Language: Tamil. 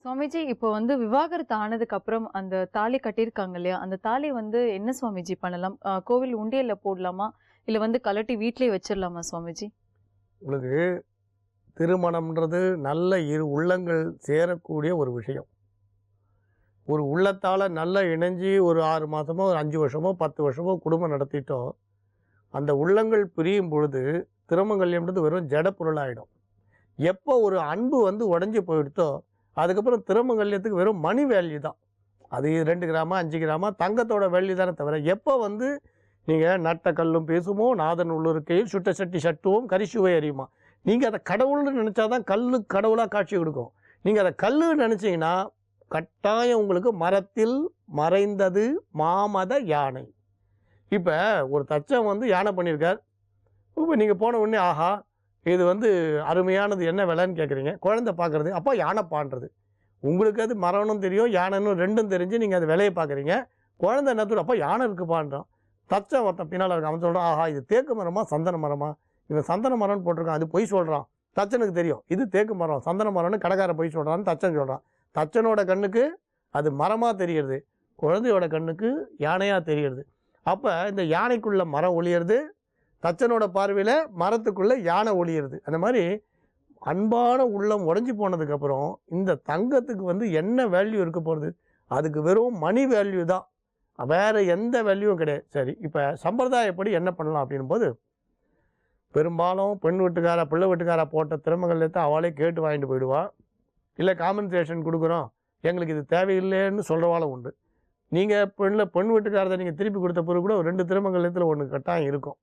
சுவாமிஜி, இப்போ வந்து விவாகரத்து ஆனதுக்கு அப்புறம் அந்த தாலி கட்டியிருக்காங்க இல்லையா? அந்த தாலி வந்து என்ன சுவாமிஜி பண்ணலாம்? கோவில் உண்டியல்ல போடலாமா? இல்ல வந்து கழட்டி வீட்லயே வச்சிரலாமா சுவாமிஜி? உங்களுக்கு திருமணம்ன்றது நல்ல இரு உள்ளங்கள் சேரக்கூடிய ஒரு விஷயம். ஒரு உள்ளத்தால நல்லா இணைஞ்சு ஒரு 6 மாசமோ, ஒரு 5 வருஷமோ, 10 வருஷமோ குடும்பம் நடத்திட்டோம். அந்த உள்ளங்கள் பிரியும் பொழுது, திருமங்கல்யம்ன்றது வெறும் ஜட பொருளாயிடும். எப்போ ஒரு அன்பு வந்து உடைஞ்சு போயிடுத்தோ, அதுக்கப்புறம் திருமங்கல்யத்துக்கு வெறும் மணி வேல்யூ தான். அது 2 கிராமா, 5 கிராமா தங்கத்தோட வேல்யூ தானே தவிர, எப்போ வந்து நீங்க "நட்ட கல்லும் பேசுமோ, நாதன் உள்ளிருக்கையில் சுட்ட சட்டி சட்டுவோம் கரிசுவை அறியுமா." நீங்க அத கடவுள்னு நெனச்சா தான் கல்லு கடவுளா காட்சி குடுக்கும். நீங்க அத கல்லுன்னு நெனச்சீங்கன்னா, கட்டாயம் உங்களுக்கு மரத்தில் மறைந்தது மாமத யானை. இப்ப ஒரு தச்சன் வந்து யானை பண்ணியிருக்கார். இப்ப நீங்க போன உடனே, ஆஹா! இது வந்து அருமையானது என்ன விலைன்னு கேட்குறீங்க. குழந்தை பார்க்குறது, அப்பா யானைப்பான்றது. உங்களுக்கு அது மரம்னும் தெரியும், யானைன்னு 2ம் தெரிஞ்சு நீங்க அது விலைய பார்க்குறீங்க. குழந்தை என்னத்துக்கு, அப்பா யானை இருக்குப்பான்றான். தச்சன் ஒருத்தன் பின்னால இருக்கான். அவன் சொல்றான், ஆஹா! இது தேக்கு மரமா, சந்தன மரமா? இவன் சந்தன மரம்னு போட்டிருக்கான். அது பொய் சொல்றான். தச்சனுக்கு தெரியும். இது தேக்கு மரம், சந்தன மரம்னு கடைக்காரன் பொய் சொல்றான்னு தச்சன் சொல்றான். தச்சனோட கண்ணுக்கு அது மரமா தெரியுது. குழந்தையோட கண்ணுக்கு யானையா தெரியுது. அப்ப இந்த யானைக்குள்ள மரம் ஒளியுறது, தச்சனோட பார்வையில மரத்துக்குள்ள யானை ஒளியுறது. அந்த மாரி அன்பான உள்ளம் உடைஞ்சு போனதுக்கப்புறம், இந்த தங்கத்துக்கு வந்து என்ன வேல்யூ இருக்க போகுது? அதுக்கு வெறும் மணி வேல்யூ தான். வேற எந்த வேல்யூவும் கிடையாது. சரி, இப்ப சம்பிரதாயப்படி என்ன பண்ணலாம் அப்படின்னும்போது, பெரும்பாலும் பெண் வீட்டுக்காரா, பிள்ளை வீட்டுக்காரா போட்ட திருமங்கல்யத்த அவளே கேட்டு வாங்கிட்டு போயிடுவா. இல்ல காம்பன்சேஷன் குடுக்குறோம், எங்களுக்கு இது தேவையில்லைன்னு சொல்றவாளும் உண்டு. நீங்க பெண் வீட்டுக்காரத நீங்க திருப்பி குடுத்த பிறகு கூட ஒரு 2 திருமங்கல்யத்துல 1 கட்டாயம் இருக்கும்.